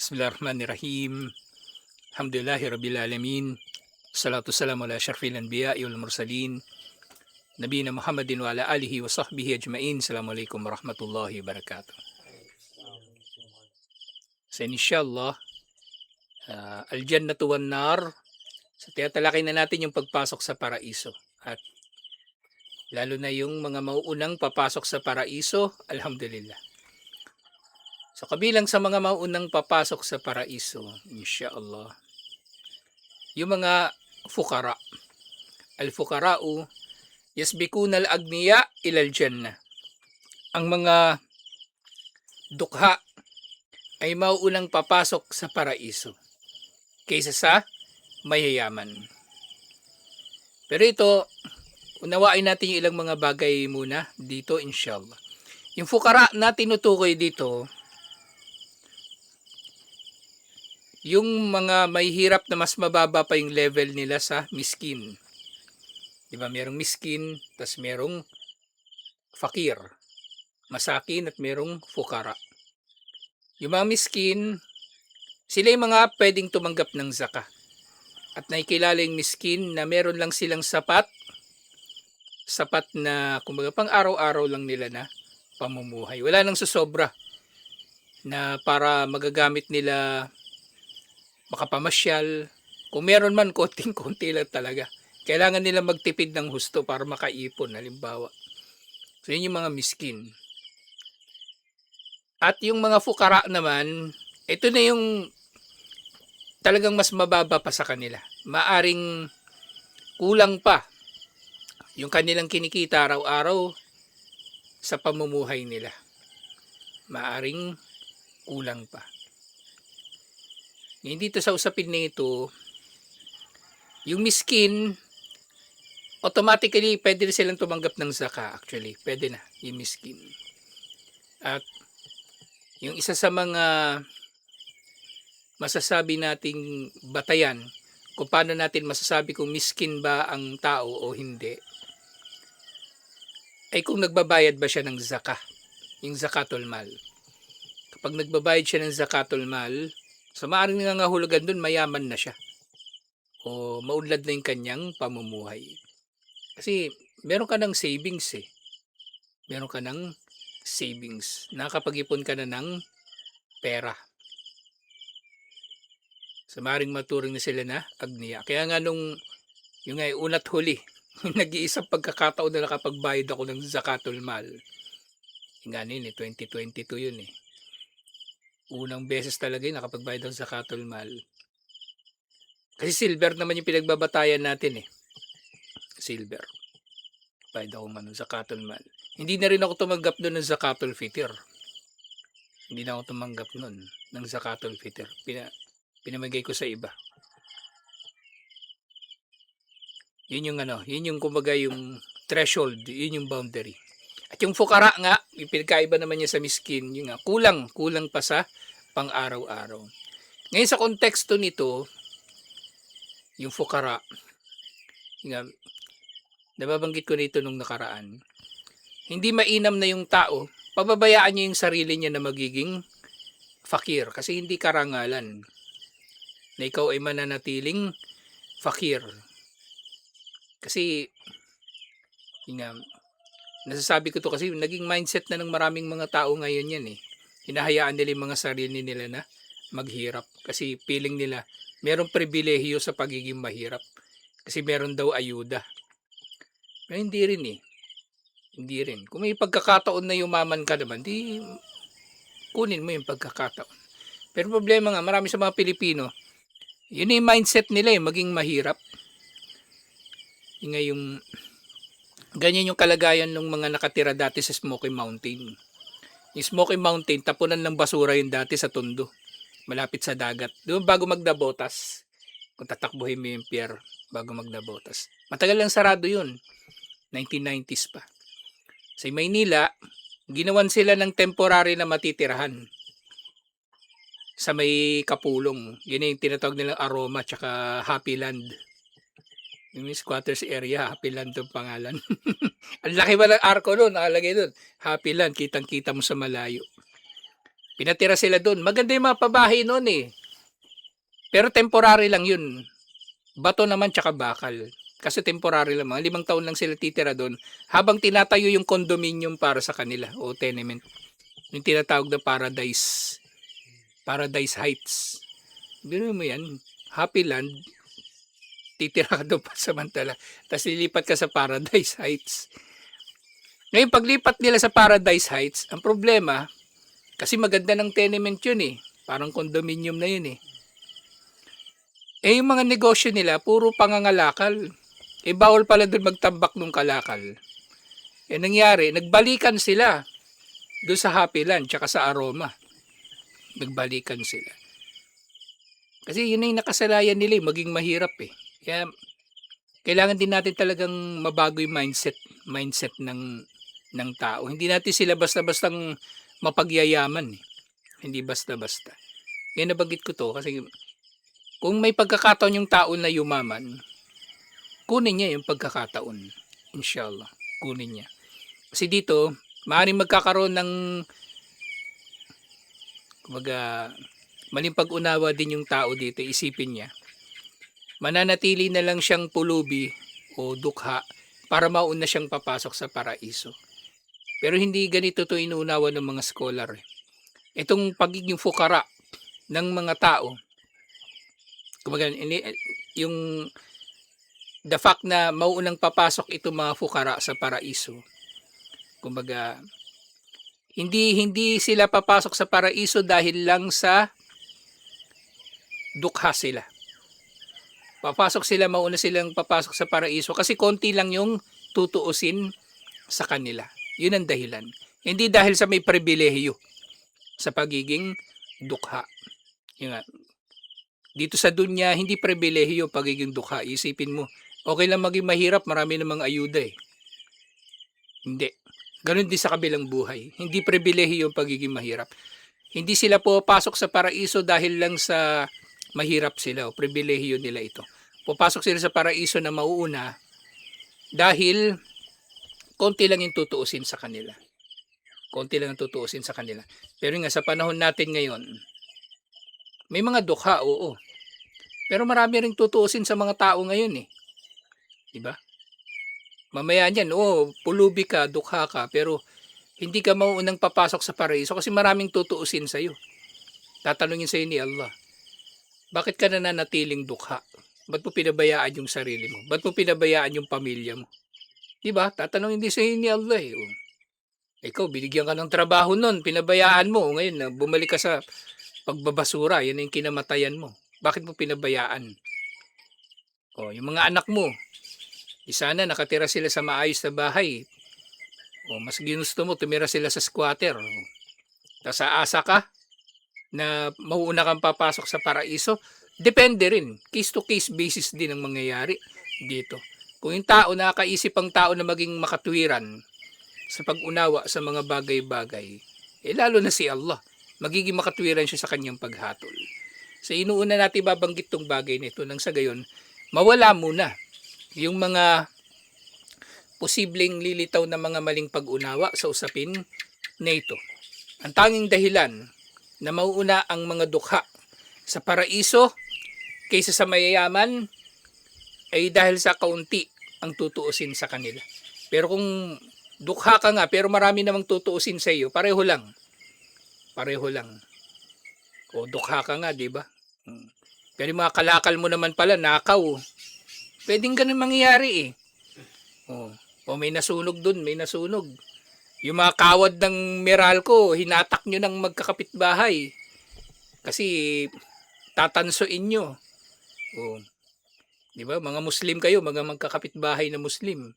Bismillahirrahmanirrahim. Alhamdulillahi rabbil alamin. Salatu wassalamu ala asyrafil anbiya'i wal mursalin. Nabiyina Muhammadin wa ala alihi wa sahbihi ajmain. Assalamualaikum warahmatullahi wabarakatuh. So inshallah, al-jannatu wan nar. So tinatalakay na natin yung pagpasok sa paraiso. At lalo na yung mga mauunang papasok sa paraiso, alhamdulillah. So kabilang sa mga mauunang papasok sa paraiso, inshallah, yung mga fukara. Al-fukara'u yasbikuna al-agniya ilal jannah. Ang mga dukha ay mauunang papasok sa paraiso kaysa sa mayayaman. Pero ito, unawain natin yung ilang mga bagay muna dito inshallah. Yung fukara na tinutukoy dito, yung mga may hirap na mas mababa pa yung level nila sa miskin. Diba, merong miskin, tas merong fakir, masakin, at merong fukara. Yung mga miskin, sila yung mga pwedeng tumanggap ng zakah. At nakikilala yung miskin na meron lang silang sapat na, kumbaga, pang araw-araw lang nila na pamumuhay. Wala nang susobra na para magagamit nila makapamasyal. Kung meron man, konting-konti lang talaga. Kailangan nila magtipid ng husto para makaipon, halimbawa. So, yun yung mga miskin. At yung mga fukara naman, ito na yung talagang mas mababa pa sa kanila. Maaring kulang pa yung kanilang kinikita araw-araw sa pamumuhay nila. Maaring kulang pa. Ngayon dito sa usapin na ito, yung miskin, automatically pwede rin silang tumanggap ng zakah actually. Pwede na yung miskin. At yung isa sa mga masasabi nating batayan kung paano natin masasabi kung miskin ba ang tao o hindi, ay kung nagbabayad ba siya ng zakah, yung zakatul mal. Kapag nagbabayad siya ng zakatul mal, so maaaring nangangahulugan dun mayaman na siya o maunlad na yung kanyang pamumuhay. Kasi meron ka ng savings eh. Meron ka ng savings. Nakakapag-ipon ka na ng pera. So maaaring maturing na sila na agniya. Kaya nga nung yung nga una't huli, nag-iisang pagkakataon na nakapagbayad ako ng zakatul mal. Yung nga yun eh, 2022 yun eh. Unang beses talaga yun nakapagbayad ako ng zakatul mal. Kasi silver naman yung pinagbabatayan natin eh. Silver. Bayad ako ng zakatul mal. Hindi na rin ako tumanggap doon ng zakatul fitr. Hindi na ako tumanggap noon ng zakatul fitr. Pinamigay ko sa iba. Yun yung kumbaga yung threshold, yun yung boundary. At yung fukara nga, yung pinagkaiba naman niya sa miskin, yun nga, kulang pa sa pang-araw-araw. Ngayon sa konteksto nito, yung fukara, yun nga, nababanggit ko nito nung nakaraan, hindi mainam na yung tao, pababayaan niya yung sarili niya na magiging fakir kasi hindi karangalan na ikaw ay mananatiling fakir. Kasi yun nga, nasasabi ko to kasi naging mindset na ng maraming mga tao ngayon yan eh. Hinahayaan nila yung mga sarili nila na maghirap kasi feeling nila merong pribilehiyo sa pagiging mahirap kasi meron daw ayuda. Pero hindi rin eh. Hindi rin. Kung may pagkakataon na yumaman ka naman, di kunin mo yung pagkakataon. Pero problema nga, marami sa mga Pilipino, yun yung mindset nila eh, maging mahirap. Yun nga yung, ganyan yung kalagayan ng mga nakatira dati sa Smoky Mountain. Yung Smoky Mountain, tapunan ng basura yung dati sa Tondo, malapit sa dagat. Doon bago magdabotas, kung tatakbuhin mo yung pier, bago magdabotas. Matagal lang sarado yun, 1990s pa. Sa Maynila, ginawan sila ng temporary na matitirahan sa may Kapulong. Yun yung tinatawag nilang Aroma tsaka Happy Land. Yung squatters area, Happy Land yung pangalan. Ang laki ba ng arko doon, nakalagay doon. Happy Land, kitang-kita mo sa malayo. Pinatira sila doon. Maganda yung mga pabahay noon eh. Pero temporary lang yun. Bato naman tsaka bakal. Kasi temporary lang. Mga 5 taon lang sila titira doon. Habang tinatayo yung condominium para sa kanila o tenement. Yung tinatawag na Paradise. Paradise Heights. Ganoon mo yan. Happy land. Titira ka doon pa samantala. Tapos lilipat ka sa Paradise Heights. Ngayon paglipat nila sa Paradise Heights, ang problema, kasi maganda ng tenement yun eh. Parang condominium na yun eh. Yung mga negosyo nila, puro pangangalakal. Bawal pala doon magtambak ng kalakal. Nangyari, nagbalikan sila doon sa Happy Land, tsaka sa Aroma. Nagbalikan sila. Kasi yun yung nakasalayan nila maging mahirap eh. Kaya, kailangan din natin talagang mabago yung mindset ng tao. Hindi natin sila basta-bastang mapagyayaman eh. Hindi basta-basta. Kaya nabanggit ko to kasi kung may pagkakataon yung tao na yumaman, kunin niya yung pagkakataon. Inshallah, kunin niya. Kasi dito, maaaring magkakaroon ng kumbaga, maling pag-unawa din yung tao dito. Isipin niya, mananatili na lang siyang pulubi o dukha para mauna siyang papasok sa paraiso. Pero hindi ganito to inuunawa ng mga scholar. Itong pagiging fukara ng mga tao, kumbaga, yung the fact na mauunang papasok itong mga fukara sa paraiso, kumbaga, hindi sila papasok sa paraiso dahil lang sa dukha sila. Papasok sila, mauna silang papasok sa paraiso kasi konti lang yung tutuusin sa kanila. Yun ang dahilan. Hindi dahil sa may pribilehiyo sa pagiging dukha. Yun nga. Dito sa dunya, hindi pribilehiyo pagiging dukha. Isipin mo, okay lang maging mahirap, marami namang ayuda eh. Hindi. Ganun din sa kabilang buhay. Hindi pribilehiyo yung pagiging mahirap. Hindi sila pupasok sa paraiso dahil lang sa mahirap sila o pribilehiyo nila ito. Pupasok sila sa paraiso na mauuna dahil konti lang yung tutuusin sa kanila. Konti lang ang tutuusin sa kanila. Pero nga sa panahon natin ngayon, may mga dukha, oo. Pero marami ring tutuusin sa mga tao ngayon eh. 'Di ba? Mamaya niyan, pulubi ka, dukha ka, pero hindi ka mauunang papasok sa paraiso kasi maraming tutuusin sa iyo. Tatanungin sa iyo ni Allah, bakit ka nananatiling dukha? Ba't mo pinabayaan yung sarili mo? Ba't mo pinabayaan yung pamilya mo? 'Di ba? Tatanungin din sa iyo ni Allah eh. Ikaw, binigyan ka ng trabaho nun, pinabayaan mo. Ngayon, bumalik ka sa pagbabasura, yan yung kinamatayan mo. Bakit mo pinabayaan? Yung mga anak mo, sana nakatira sila sa maayos na bahay. Mas ginusto mo, tumira sila sa squatter. Tapos aasa ka na mauuna kang papasok sa paraiso. Depende rin. Case to case basis din ang mangyayari dito. Kung yung tao, nakakaisip ang tao na maging makatwiran sa pag-unawa sa mga bagay-bagay, lalo na si Allah, magiging makatwiran siya sa kanyang paghatol. So inuuna natin babanggit tong bagay nito nang sa gayon, mawala muna yung mga posibleng lilitaw na mga maling pag-unawa sa usapin na ito. Ang tanging dahilan na mauuna ang mga dukha sa paraiso kaysa sa mayayaman ay dahil sa kaunti ang tutuusin sa kanila. Pero kung dukha ka nga pero marami namang tutuusin sa iyo, pareho lang. Pareho lang. Dukha ka nga, di ba? Pero yung mga kalakal mo naman pala, nakaw. Pwedeng ganun mangyayari eh. May nasunog dun, may nasunog. Yung mga kawad ng Meralco, hinatak nyo ng magkakapitbahay. Kasi tatansuin nyo. Di ba? Mga Muslim kayo, mga magkakapitbahay na Muslim.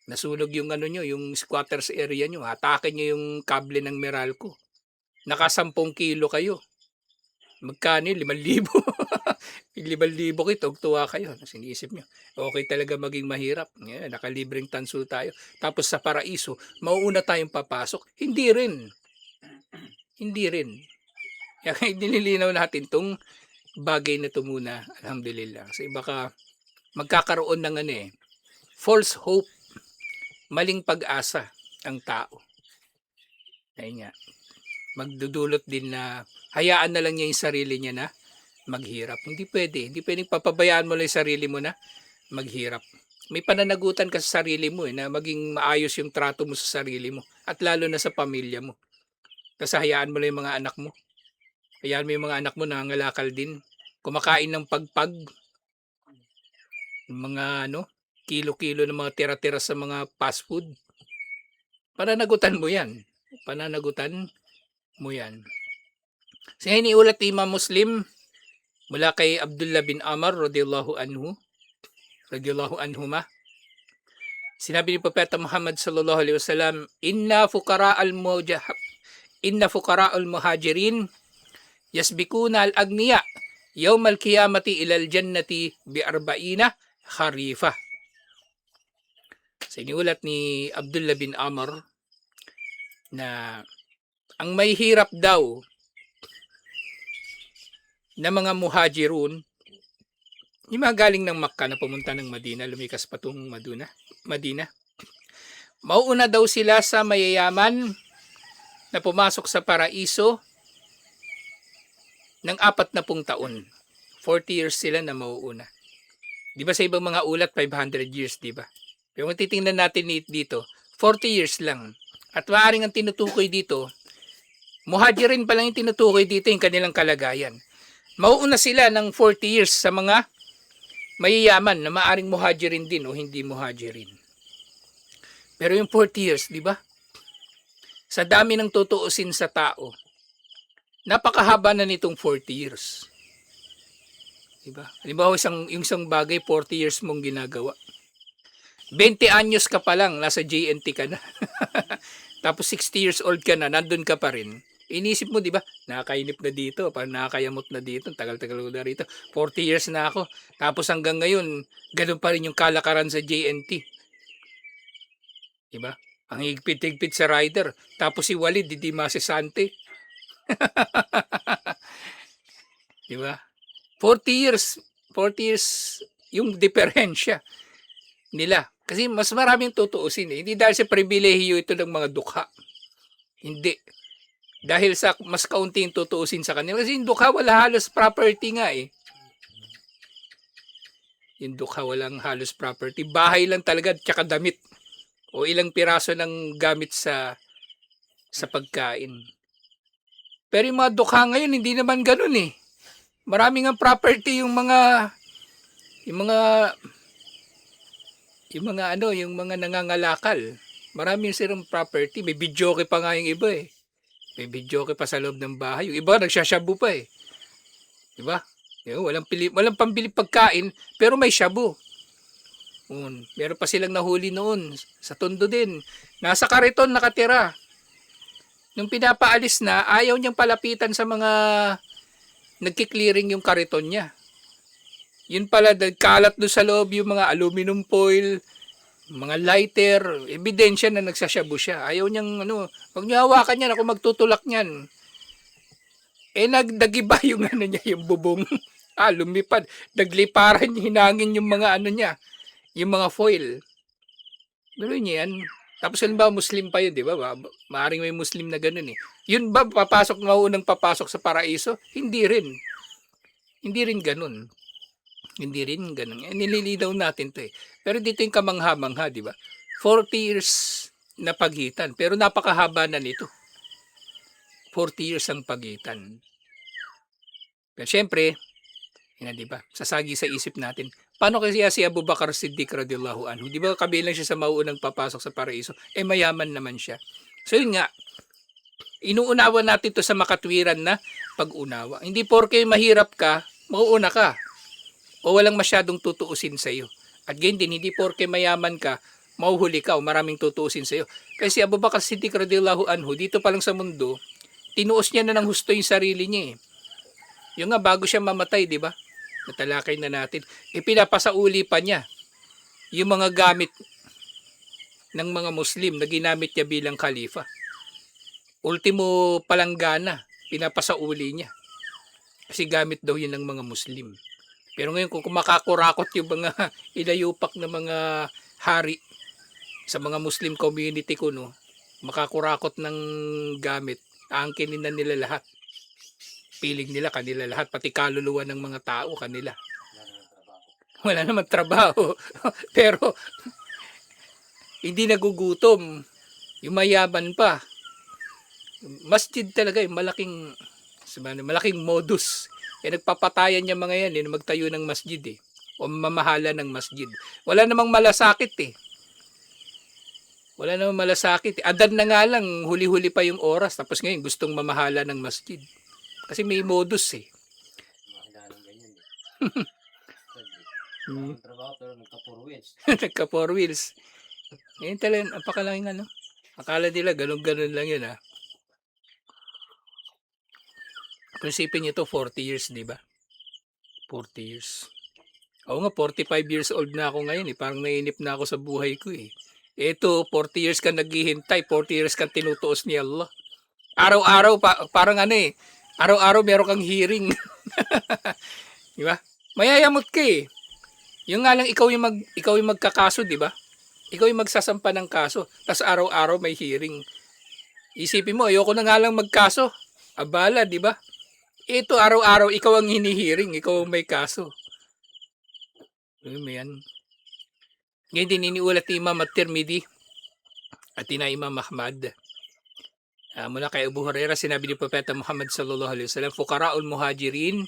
Nasunog yung nyo, yung squatters area nyo. Hatakin nyo yung kable ng Meralco. Naka 10 kilo kayo. Magkano? 5,000. 5,000 kito, tuwa kayo. Sinisip nyo, okay talaga maging mahirap. Nakalibreng tanso tayo. Tapos sa paraiso, mauuna tayong papasok. Hindi rin. Hindi rin. Kaya nililinaw natin tong bagay na ito muna. Alhamdulillah. Kasi baka magkakaroon ng false hope. Maling pag-asa ang tao. Ayun nga. magdudulot din na hayaan na lang niya yung sarili niya na maghirap. Hindi pwede. Hindi pwedeng papabayaan mo lang yung sarili mo na maghirap. May pananagutan ka sa sarili mo na maging maayos yung trato mo sa sarili mo at lalo na sa pamilya mo. Kasi hayaan mo lang yung mga anak mo. Hayaan mo yung mga anak mo nangangalakal din. Kumakain ng pagpag, mga kilo-kilo ng mga tira-tira sa mga fast food. Pananagutan mo yan. Pananagutan mo yan. So iniulat ni Imam Muslim mula kay Abdullah bin Amr radhiyallahu anhuma. Sinabi ni Propeta Muhammad sallallahu alaihi wasallam, inna fuqara'al muhajirin yasbikuna al-agniya yawmal qiyamati ilal jannati bi arba'ina kharifa. Sa iniulat ni Abdullah bin Amr na ang may hirap daw na mga muhajirun, yung mga galing ng Makkah na pumunta ng Madina, lumikas patungong Madina. Mauuna daw sila sa mayayaman na pumasok sa paraiso ng 40 taon. 40 years sila na mauuna. Di ba sa ibang mga ulat, 500 years, di ba? Pero kung titingnan natin dito, 40 years lang. At maaaring ang tinutukoy dito, muhajirin pa lang yung tinutukoy dito yung kanilang kalagayan. Mauuna sila ng 40 years sa mga mayayaman na maaaring muhajirin din o hindi muhajirin. Pero yung 40 years, di ba? Sa dami ng tutuusin sa tao, napakahaba na nitong 40 years. Diba? Halimbawa, yung isang bagay, 40 years mong ginagawa. 20 anyos ka pa lang, nasa JNT ka na. Tapos 60 years old ka na, nandun ka pa rin. Inisip mo, di ba? Nakakainip na dito, parang nakakayamot na dito, tagal-tagal na rito. 40 years na ako. Tapos hanggang ngayon, ganun pa rin yung kalakaran sa JNT. Di ba? Ang higpit-higpit sa rider. Tapos si Walid, di masisante. Di ba? 40 years yung diferensya nila. Kasi mas maraming tutuusin eh. Hindi dahil sa pribilehiyo ito ng mga dukha. Hindi. Dahil sa mas kaunting tutuusin sa kanila. Kasi yung dukha wala halos property nga eh. Yung dukha walang halos property. Bahay lang talaga tsaka damit. O ilang piraso ng gamit sa pagkain. Pero yung mga dukha ngayon hindi naman ganun eh. Maraming ang property yung mga nangangalakal. Maraming silang property. May videoke pa nga yung iba eh. May videoke pa sa loob ng bahay. Yung iba nagsashabu pa eh. Diba? Walang pambili pagkain, pero may shabu. Meron pa silang nahuli noon. Sa Tondo din. Nasa kariton nakatira. Nung pinapaalis na, ayaw niyang palapitan sa mga nagki-clearing yung kariton niya. Yun pala, kalat doon sa loob yung mga aluminum foil, mga lighter, ebidensya na nagsashabu siya. Ayaw niyang, wag niyo hawakan yan, ako magtutulak niyan. Nagdagiba yung niya, yung bubong. Lumipad. Nagliparan, hinangin yung mga niya, yung mga foil. Pero niya yan. Tapos yun ba, Muslim pa yun, di ba? Maaring may Muslim na ganun eh. Yun ba, maunang papasok sa paraiso? Hindi rin. Hindi rin ganun. Nililinaw natin to eh. Pero dito yung kamangha-mangha, di ba? 40 years na pagitan. Pero napakahaba na nito. 40 years ang pagitan. Pero syempre, di ba? Sasagi sa isip natin. Paano kasi si Abu Bakar Siddiq radhiyallahu anhu? Di ba kabilang siya sa mauunang papasok sa paraiso? Mayaman naman siya. So yun nga, inuunawa natin to sa makatwiran na pag-unawa. Hindi porke mahirap ka, mauuna ka. O walang masyadong tutuusin sa iyo. At ganyan din, hindi porke mayaman ka, mauhuli ka o maraming tutuusin sa iyo. Kasi Abu Bakar Siddiq radhiyallahu anhu, dito pa lang sa mundo, tinuos niya na ng husto yung sarili niya eh. Yung nga, bago siya mamatay, di ba? Natalakay na natin. Pinapasauli pa niya yung mga gamit ng mga Muslim na ginamit niya bilang khalifa. Ultimo palanggana, pinapasauli niya. Kasi gamit daw yun ng mga Muslim. Pero ngayon kung kumakakurakot yung mga ilayupak na mga hari sa mga Muslim community ko, makakurakot ng gamit, Aangkinin na nila lahat. Piling nila kanila lahat, pati kaluluwa ng mga tao kanila. Wala naman trabaho. Pero hindi nagugutom. Yung mayaman pa. Masjid talaga, yung malaking modus. Nagpapatayan niya mga yan, magtayo ng masjid o mamahala ng masjid. Wala namang malasakit Wala namang malasakit. Adan na nga lang, huli-huli pa yung oras. Tapos ngayon, gustong mamahala ng masjid. Kasi may modus Ang trabaho pero nagka-4 wheels. Nagka-4 wheels. Ngayon talagang, apakalaking Akala nila, ganun-ganun lang yun Kung isipin nyo ito, 40 years, di ba? 40 years. Oo nga, 45 years old na ako ngayon Parang nainip na ako sa buhay ko Ito, 40 years ka naghihintay, 40 years ka tinutuos ni Allah. Araw-araw, parang araw-araw meron kang hearing. Di ba? Mayayamot ka Yung nga lang, ikaw yung magkakaso, di ba? Ikaw yung magsasampa ng kaso, tapos araw-araw may hearing. Isipin mo, ayoko na nga lang magkaso. Abala, di ba? Ito, araw-araw, ikaw ang hinihiring, ikaw ang may kaso. Yan. Ngayon din iniulat ni Imam at-Tirmidhi at ina Imam Ahmad. Mula kay Abu Hurairah, sinabi ni Propeta Muhammad sallallahu alaihi wasallam, fuqara'ul muhajirin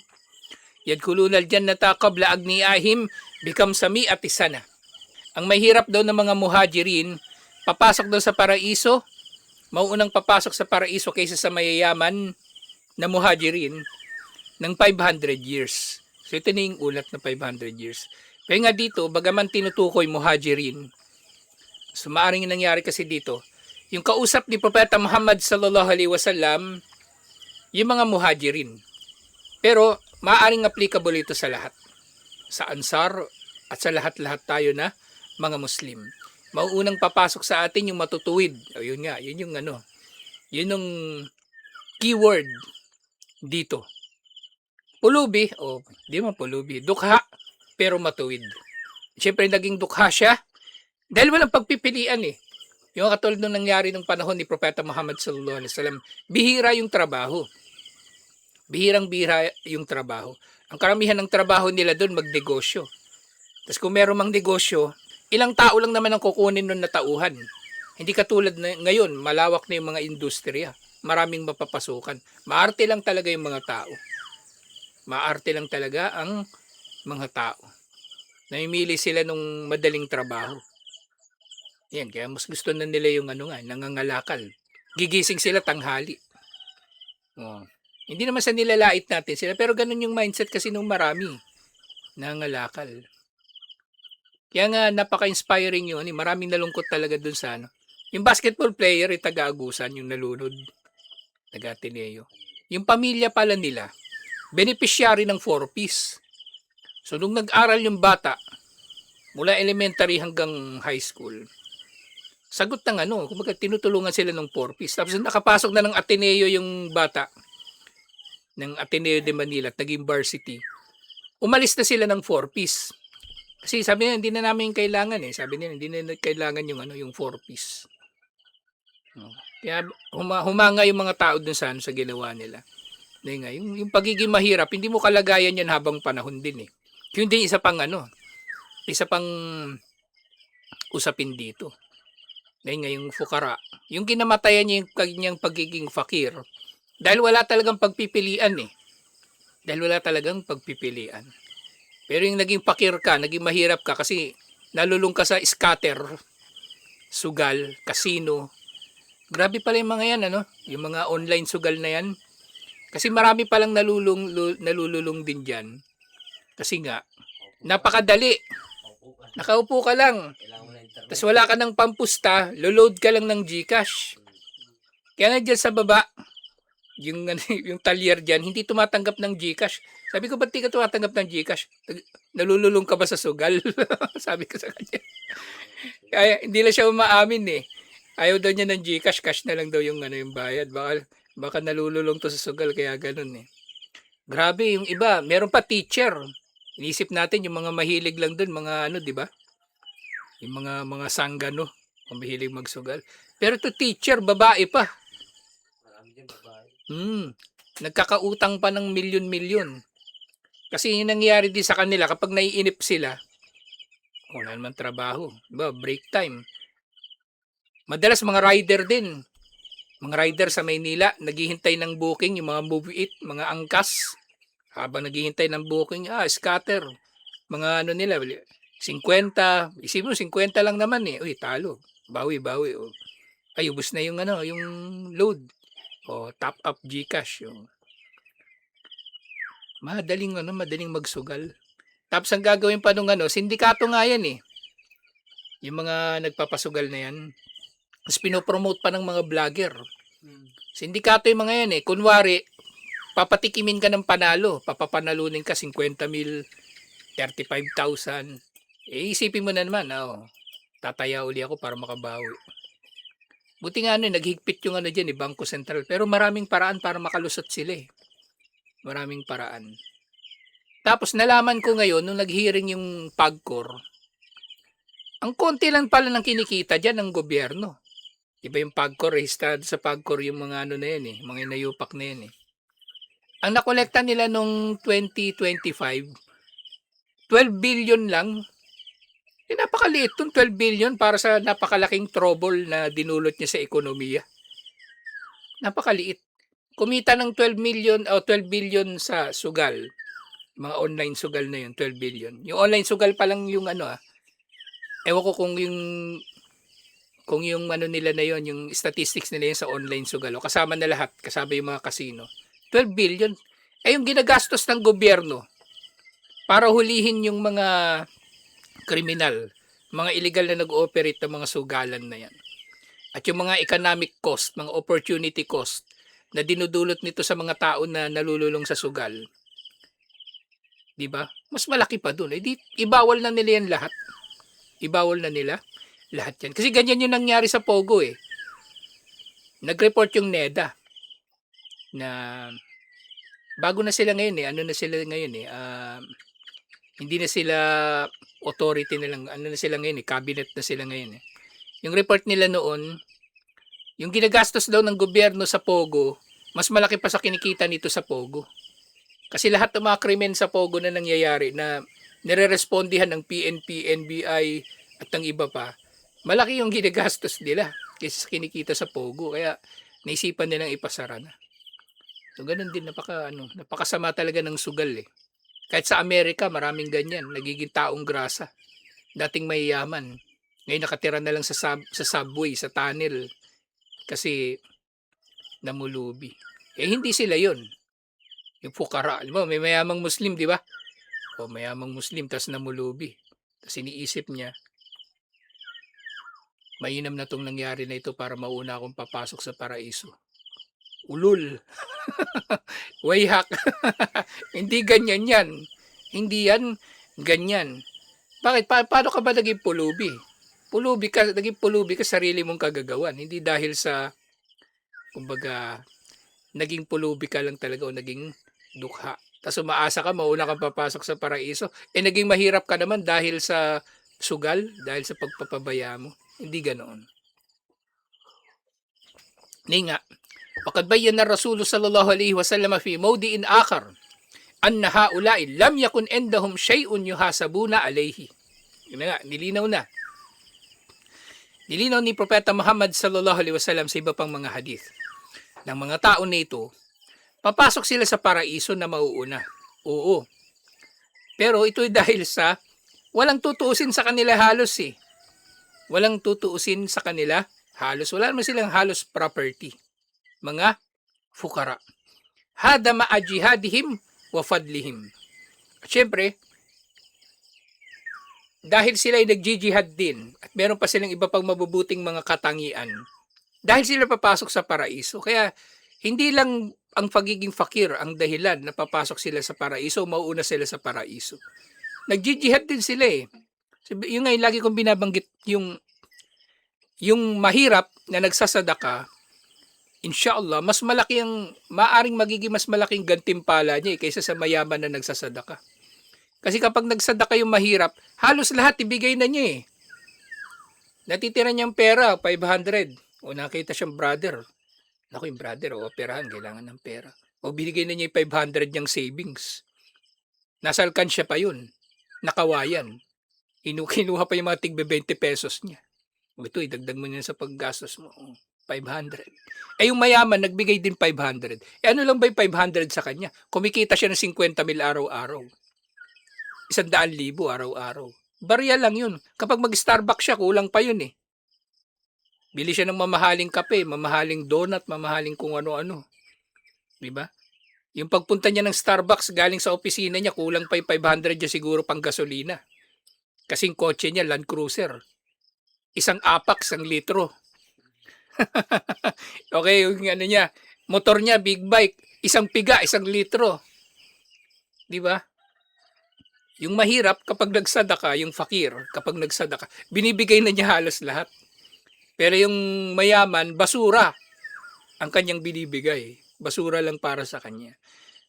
yadkhuluna al-jannata qabla agniahim bikam sami'ati sana. Ang mahirap daw ng mga muhajirin, papasok daw sa paraiso, mauunang papasok sa paraiso kaysa sa mayayaman na muhajirin ng 500 years. So ito na yung ulat na 500 years. Kaya nga dito, bagaman tinutukoy muhajirin, so maaaring nangyari kasi dito, yung kausap ni Propeta Muhammad sallallahu alaihi wasallam, yung mga muhajirin. Pero maaaring applicable ito sa lahat. Sa Ansar at sa lahat-lahat tayo na mga Muslim. Mauunang papasok sa atin yung matutuwid. O yun nga, yun yung yun yung keyword dito. Pulubi, di man pulubi, dukha, pero matuwid. Siyempre naging dukha siya dahil walang pagpipilian Yung katulad nung nangyari nung panahon ni Propeta Muhammad sallallahu alaihi wasallam, bihira yung trabaho. Bihirang-bihira yung trabaho. Ang karamihan ng trabaho nila doon magnegosyo. Tapos kung meron mang negosyo, ilang tao lang naman ang kukunin nun na tauhan. Hindi katulad na ngayon, malawak na yung mga industriya. Maraming mapapasukan. Maarte lang talaga yung mga tao. Maarte lang talaga ang mga tao. Namimili sila nung madaling trabaho. Yan, kaya mas gusto na nila yung nangangalakal. Gigising sila tanghali. Hindi naman sa nilalait natin sila, pero ganun yung mindset kasi nung marami. Nangangalakal. Kaya nga napaka-inspiring yun. Maraming nalungkot talaga dun sa Yung basketball player, taga-Agusan, yung nalunod. Taga-Ateneo. Yung pamilya pala nila, beneficiary ng 4-piece. So, nung nag-aral yung bata, mula elementary hanggang high school, sagot ng kumbaga tinutulungan sila ng 4-piece. Tapos nakapasok na ng Ateneo yung bata, ng Ateneo de Manila at naging varsity. Umalis na sila ng 4-piece. Kasi sabi nila, hindi na namin kailangan Sabi nila, hindi na kailangan yung 4-piece. Kaya humanga yung mga tao dun sa ginawa nila. Dahil nga, yung pagiging mahirap, hindi mo kalagayan yan habang panahon din Yun din isa pang usapin dito. Dahil nga yung fukara, yung kinamatayan niya yung kanyang pagiging fakir, dahil wala talagang pagpipilian Dahil wala talagang pagpipilian. Pero yung naging fakir ka, naging mahirap ka kasi nalulung ka sa scatter, sugal, casino. Grabe pala yung mga yan, yung mga online sugal na yan. Kasi marami palang nalululong din dyan. Kasi nga, napakadali. Nakaupo ka lang. Tapos wala ka ng pampusta, load ka lang ng GCash. Kaya nga dyan sa baba, yung talyer dyan, hindi tumatanggap ng GCash. Sabi ko, ba't di ka tumatanggap ng GCash? Nalululong ka ba sa sugal? Sabi ko sa kanya. Kaya hindi lang siya umaamin Ayaw daw niya ng GCash, cash na lang daw yung yung bayad. Baka nalululong to sa sugal, kaya ganun Grabe, yung iba, meron pa teacher. Inisip natin yung mga mahilig lang doon, mga di ba? Yung mga sanggano, mahilig magsugal. Pero to teacher, babae pa. Nagkakautang pa ng milyon-milyon. Kasi yung nangyayari din sa kanila kapag naiinip sila, wala naman trabaho. Diba? Break time. Madalas mga rider din. Mga rider sa Maynila, naghihintay ng booking, yung mga Move It, mga angkas. Habang naghihintay ng booking, scatter. Mga ano nila, 50. Isipin mo, 50 lang naman eh. Uy, talo. Bawi. Oh. Ay, ubos na yung ano, yung load. O, top up GCash. Oh. Madaling magsugal. Tapos ang gagawin pa nung ano, sindikato nga yan eh. Yung mga nagpapasugal na yan. Tapos pinopromote pa ng mga vlogger. Sindikato yung mga yan eh. Kunwari, papatikimin ka ng panalo. Papapanalunin ka 50,000, 35,000. Isipin mo na naman, tataya uli ako para makabawi. Buti nga naghigpit yung ano dyan Bangko Sentral. Pero maraming paraan para makalusot sila eh. Maraming paraan. Tapos nalaman ko ngayon, nung nag-hearing yung PAGCOR, ang konti lang pala ng kinikita dyan ng gobyerno. Iba yung PAGCOR, rehistrado sa PAGCOR yung mga ano na yan eh, mga inayupak na yan eh. Ang nakolekta nila nung 2025, 12 billion lang. Napakaliit itong 12 billion para sa napakalaking trouble na dinulot niya sa ekonomiya. Napakaliit. Kumita ng 12 million o 12 billion sa sugal. Mga online sugal na yun, 12 billion. Yung online sugal pa lang yung ano ewan ko kung yung ano nila na yun, yung statistics nila yun sa online sugal. O kasama na lahat, kasama yung mga casino. 12 billion. Yung ginagastos ng gobyerno para hulihin yung mga kriminal, mga illegal na nag-ooperate ng mga sugalan na yan. At yung mga economic cost, mga opportunity cost na dinudulot nito sa mga tao na nalululong sa sugal. 'Di ba? Mas malaki pa doon. Ibawal na nila yan lahat. Ibawal na nila lahat yan. Kasi ganyan yung nangyari sa Pogo eh. Nag-report yung NEDA na bago na sila ngayon eh. Ano na sila ngayon eh. Hindi na sila authority na lang. Ano na sila ngayon eh. Cabinet na sila ngayon eh. Yung report nila noon, yung ginagastos daw ng gobyerno sa Pogo, mas malaki pa sa kinikita nito sa Pogo. Kasi lahat ng mga krimen sa Pogo na nangyayari na nire-respondihan ng PNP, NBI at ng iba pa, malaki yung ginagastos nila kaysa sa kinikita sa Pogo. Kaya naisipan nilang ipasara na. So ganun din, napakasama talaga ng sugal eh. Kahit sa Amerika, maraming ganyan. Nagiging taong grasa. Dating mayayaman. Ngayon nakatira na lang sa subway, sa tunnel. Kasi namulubi. Hindi sila yon. Yung fukara. Alam mo, may mayamang Muslim, di ba? Mayamang Muslim, tas namulubi. Tas iniisip niya, mainam na tong nangyari na ito para mauna akong papasok sa paraiso. Ulul. Wayhak. Hindi ganyan yan. Hindi yan ganyan. Bakit? Paano ka ba naging pulubi? Naging pulubi ka sarili mong kagagawan. Hindi dahil sa, kumbaga, naging pulubi ka lang talaga o naging dukha. Tapos umaasa ka, mauna kang papasok sa paraiso. Naging mahirap ka naman dahil sa sugal, dahil sa pagpapabaya mo. Hindi ganoon. Nga, وقد بين الرسول صلى الله عليه وسلم في موضع آخر أن هؤلاء لم يكن عندهم شيء يحاسبون عليه. Yun nga, nilinaw na. Nilinaw ni Propeta Muhammad sallallahu alaihi wasallam sa iba pang mga hadith. Ng mga tao na ito, papasok sila sa paraiso na mauuna. Oo. Pero ito dahil sa walang tutuusin sa kanila halos eh. Walang tutuusin sa kanila halos. Wala naman silang halos property. Mga fukara. Hada ma'a jihadihim wa fadlihim. At syempre, dahil sila ay nagjijihad din at meron pa silang iba pang mabubuting mga katangian, dahil sila papasok sa paraiso. Kaya hindi lang ang pagiging fakir ang dahilan na papasok sila sa paraiso, mauuna sila sa paraiso. Nagjijihad din sila eh. Yung ngayon lagi kong binabanggit yung mahirap na nagsasadaka, inshallah, mas malaki maaring magiging mas malaking gantimpala niya kaysa sa mayaman na nagsasadaka. Kasi kapag nagsadaka yung mahirap, halos lahat ibigay na niya eh. Natitira niyang pera, 500. O nakita siyang brother, Naku, yung brother, o operahan, kailangan ng pera. O binigay na niya yung 500 niyang savings. Nasa alkansya pa yun. Nakawayan. Kinuha pa yung mga tigbe 20 pesos niya. O ito, idagdag mo niya sa paggastos mo. O, 500. Eh yung mayaman, nagbigay din 500. Eh ano lang ba yung 500 sa kanya? Kumikita siya ng 50,000 araw-araw. 100,000 araw-araw. Barya lang yun. Kapag mag-Starbucks siya, kulang pa yun eh. Bili siya ng mamahaling kape, mamahaling donut, mamahaling kung ano-ano. Di ba? Yung pagpunta niya ng Starbucks galing sa opisina niya, kulang pa yung 500 niya siguro pang gasolina. Kasing kotse niya, Land Cruiser. Isang apak, 1 litro. Okay, yung ano niya, motor niya, big bike, isang piga, 1 litro. Di ba? Yung mahirap, kapag nagsadaka, yung fakir, kapag nagsadaka, binibigay na niya halos lahat. Pero yung mayaman, basura ang kanyang binibigay. Basura lang para sa kanya.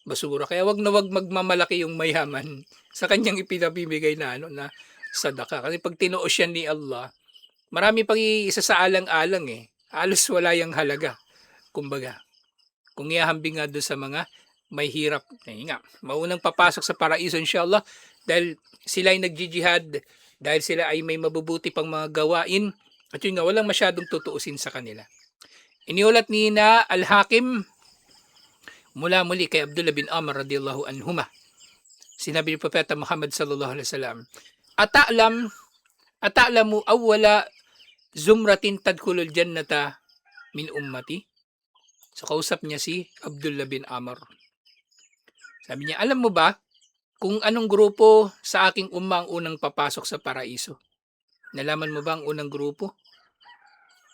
Basura. Kaya wag na wag magmamalaki yung mayaman sa kanyang ipinabibigay na na sadaka. Kasi pag tinuos yan ni Allah, marami pang isasaalang-alang eh. Halos wala yung halaga. Kumbaga, kung ihahambing nga doon sa mga may hirap. Nga, maunang papasok sa paraiso inshallah dahil sila ay nagjijihad, dahil sila ay may mabubuti pang mga gawain, at yun nga, walang masyadong tutuusin sa kanila. Iniulat ni na Al-Hakim mula muli kay Abdullah bin Amr radiyallahu anhuma. Sinabi ni Propeta Muhammad sallallahu alaihi wasallam, Ata'lamu awwala zumratin tadkhulul jannata min ummati? So kausap niya si Abdullah bin Amr. Sabi niya, alam mo ba kung anong grupo sa aking umma ang unang papasok sa paraiso? Nalaman mo ba ang unang grupo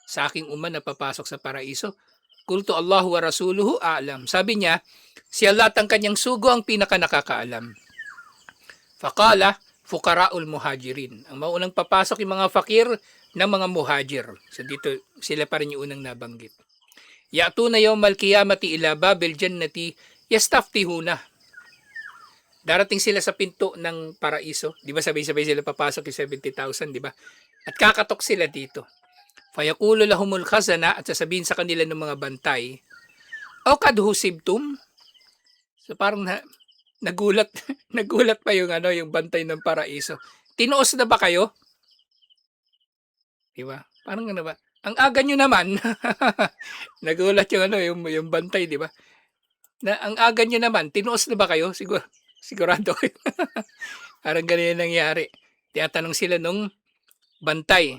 sa aking umma na papasok sa paraiso? Kultu Allahu wa Rasuluhu a'lam. Sabi niya, si Allah at ang kanyang sugo ang pinaka nakakaalam. Faqala, fuqara'ul muhajirin. Ang maunang papasok yung mga fakir ng mga muhajir. So dito, sila pa rin yung unang nabanggit. Ya'tuna yawmal qiyamati ila babil jannati yastaftihuna. Darating sila sa pinto ng paraiso. Di ba sabay-sabay sila papasok yung 70,000, di ba? At kakatok sila dito. Fayakulo lahumul khazana at sasabihin sa kanila ng mga bantay, O kad husibtum? So parang nagulat nagulat pa yung yung bantay ng paraiso. Tinuos na ba kayo? Di ba? Parang ano ba? Ang aga nyo naman. Nagulat yung bantay, di ba? Na ang aga nyo naman, tinuos na ba kayo? Sigurado kayo. Parang ganyan nangyari. Tiyatanong sila nung bantay.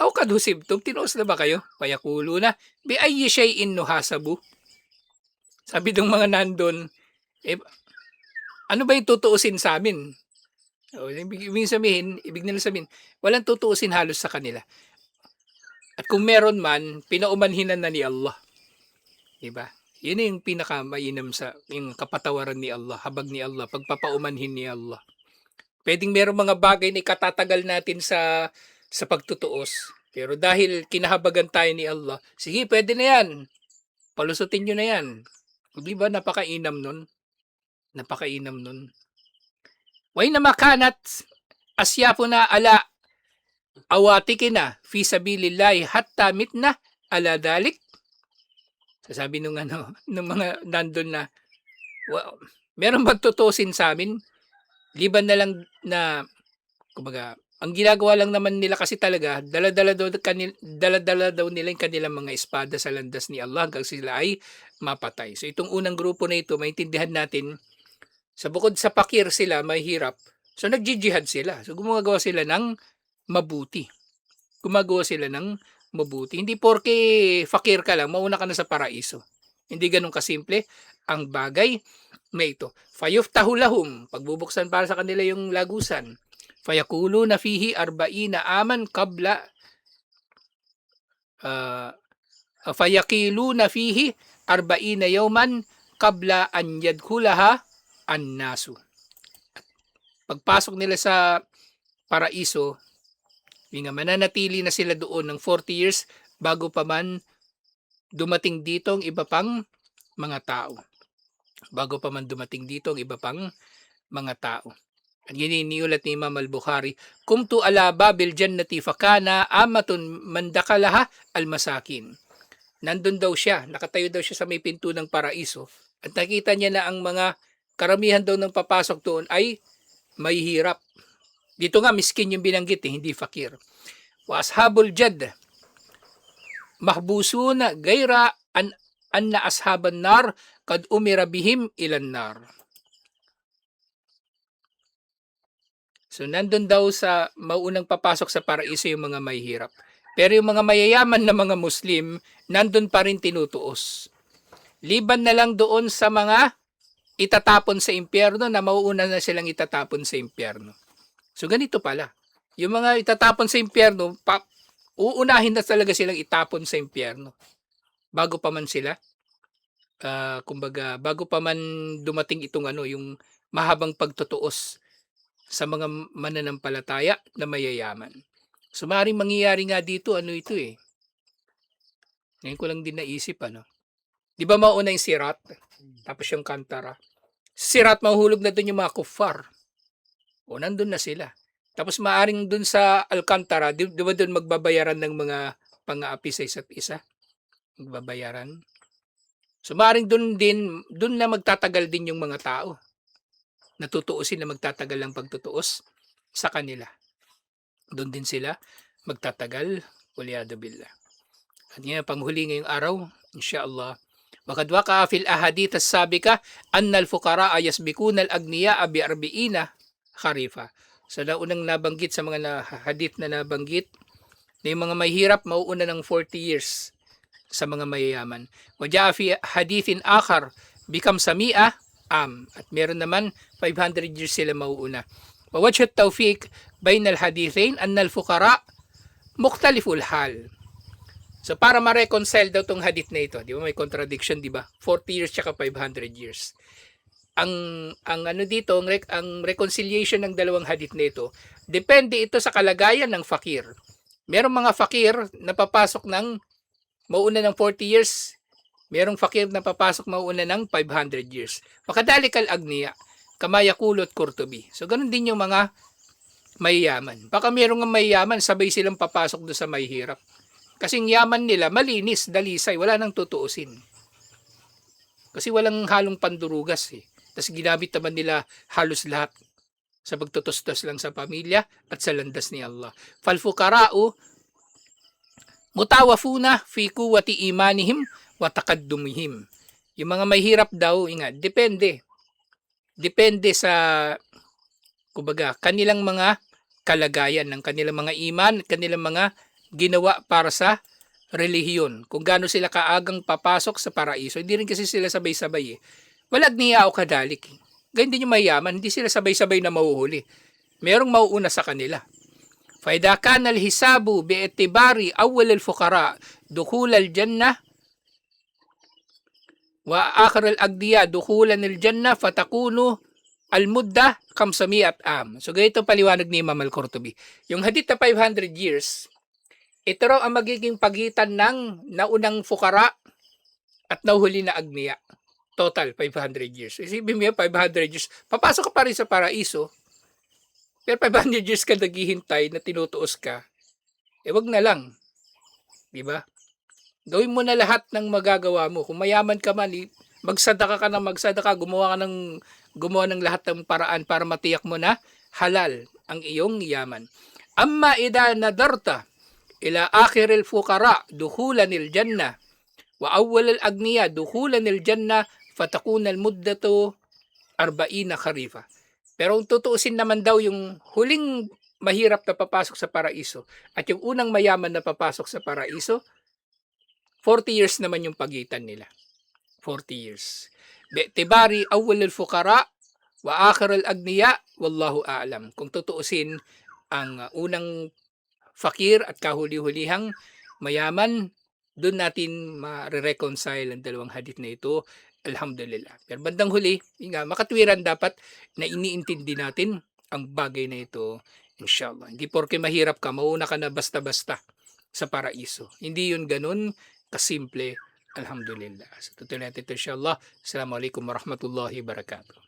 Aw kad husibtum, tinuos na ba kayo? Payakulo na, bi ayyi shay'in nuhasabu. Sabi ng mga nandun, ano ba yung tutuusin sa amin? Ibig nila sabihin, walang tutuusin halos sa kanila. At kung meron man, pinaumanhinan na ni Allah. Diba? Yun yung pinakamainam sa yung kapatawaran ni Allah, habag ni Allah, pagpapaumanhin ni Allah. Pwedeng meron mga bagay na ikatatagal natin sa pagtutuos. Pero dahil kinahabagan tayo ni Allah, sige, pwede na yan. Palusutin nyo na yan. Di ba napakainam nun? Napakainam nun. Way na makanat asyapo na ala awatikina fi sabilillahi hatta mitna ala dalik. Sasabi nung mga nandun na, well, meron bang tutusin sa amin? Liban na lang na, kumbaga, ang ginagawa lang naman nila kasi talaga, dala-dala daw nila yung kanilang mga espada sa landas ni Allah hanggang sila ay mapatay. So itong unang grupo na ito, maintindihan natin, sa bukod sa pakir sila, may hirap, so nagjijihad sila. So gumagawa sila ng mabuti. Hindi porke fakir ka lang, mauna ka na sa paraiso. Hindi ganun kasimple ang bagay na ito. Fayuftahu lahum, pagbubuksan para sa kanila yung lagusan. Fayakulu na fihi arba'ina aman kabla fayakilu na fihi arba'ina yawman kabla an yadkhulaha an nasu. Pagpasok nila sa paraiso, mananatili na sila doon ng 40 years bago pa man dumating dito ang iba pang mga tao. At iniulat ni Imam al-Bukhari, kumtu ala babil jannati fakana amatun mandakalaha al-masakin. nandun daw siya, nakatayo daw siya sa may pinto ng paraiso at nakita niya na ang mga karamihan daw ng papasok doon ay may hirap. Dito nga miskin yung binanggit hindi fakir. Wa ashabul jadd mahbusuna gaira anna ashaban nar kad umira bihim ilan nar. So nandun daw sa mauunang papasok sa paraiso yung mga may hirap. Pero yung mga mayayaman na mga Muslim, nandun pa rin tinutuos. Liban na lang doon sa mga itatapon sa impyerno na mauuna na silang itatapon sa impyerno. So ganito pala. Yung mga itatapon sa impyerno, uunahin na talaga silang itapon sa impyerno. Bago pa man sila, kumbaga, bago pa man dumating itong yung mahabang pagtutuos sa mga mananampalataya na mayayaman. So maaaring mangyayari nga dito, ito Ngayon ko lang din naisip, Di ba mauna yung Sirat? Tapos yung Kantara. Sirat, mahuhulog na doon yung mga kuffar. O, nandun na sila. Tapos maaaring doon sa Alcantara, di ba doon magbabayaran ng mga pang-aapi sa isa't isa? Magbabayaran. So maaaring doon na magtatagal din yung mga tao. Natutuusin na magtatagal ang pagtutuos sa kanila. Doon din sila magtatagal. Waliyadu billah. At ngayon, panghuli ngayong araw, insyaAllah, wakad waka fil ahadith as-sabika anna al-fuqara yasbikuna al-agniya bi arbiina kharifa. So naunang nabanggit sa mga hadith na nabanggit na yung mga mahirap mauuna ng 40 years sa mga mayayaman. Wajaa fi hadithin akhar bikam samia at meron naman 500 years sila mauuna. Wawajhat tawfiq bain al-hadithain anna al-fuqara mukhtaliful hal. So para ma-reconcile daw tong hadith na ito, di ba may contradiction, di ba? 40 years tsaka 500 years. Ang dito, ang reconciliation ng dalawang hadith na ito, depende ito sa kalagayan ng fakir. Merong mga fakir na papasok ng mauna ng 40 years, merong fakir na papasok mauna ng 500 years. Makadalik al-agniya, kamayakulot Qurtubi. So ganun din yung mga mayayaman. Baka merong mayayaman, sabay silang papasok doon sa may hirap. Kasing yaman nila, malinis, dalisay, wala nang tutuusin. Kasi walang halong pandurugas Tapos ginamit naman nila halos lahat sa pagtutustos lang sa pamilya at sa landas ni Allah. Falfukara'u mutawafuna fi quwwati imanihim wa taqaddumihim. Yung mga mahirap daw, depende. Depende sa kumbaga, kanilang mga kalagayan ng kanilang mga iman, kanilang mga ginawa para sa relihiyon. Kung gaano sila kaagang papasok sa paraiso. Hindi rin kasi sila sabay-sabay Walag niya o kadalik. Ganyan din yung mayaman, hindi sila sabay-sabay na mahuhuli. Merong mauuna sa kanila. Faida kana al-hisabu bi'tibari awwal al-fuqara dukhul al-jannah wa akhir al-agdiya dukhulan al-jannah fatakunu al-mudda kamsamiat am. So ganito paliwanag ni Imam al-Qurtubi. Yung hadith na 500 years, ito raw ang magiging pagitan ng naunang fukara at nahuhuli na agniya. Total, 500 years. Isipin mo 500 years. Papasok ka pa rin sa paraiso. Pero 500 years ka naghihintay na tinutuos ka. Wag na lang. Diba? Gawin mo na lahat ng magagawa mo. Kung mayaman ka man, magsadaka ka ng magsadaka. Gumawa ng lahat ng paraan para matiyak mo na halal ang iyong yaman. Amma ida nadarta ila akhiril fuqara dukhulanil jannah wa awwalil agniya dukhulanil jannah fatakunal muddatu 40 kharifa. Pero kung tutuusin naman daw yung huling mahirap na papasok sa paraiso at yung unang mayaman na papasok sa paraiso, 40 years naman yung pagitan nila. 40 years. Bi'tibari awwalil fuqara wa akhiril agniya wallahu a'lam. Kung tutuusin ang unang fakir at kahuli-hulihang mayaman, doon natin ma-reconcile ang dalawang hadith na ito. Alhamdulillah. Pero bandang huli, makatwiran dapat na iniintindi natin ang bagay na ito, inshallah. Hindi porke mahirap ka, mauna ka na basta-basta sa paraiso. Hindi yun ganun kasimple. Alhamdulillah. So tutuloy natin ito inshallah. Assalamualaikum warahmatullahi wabarakatuh.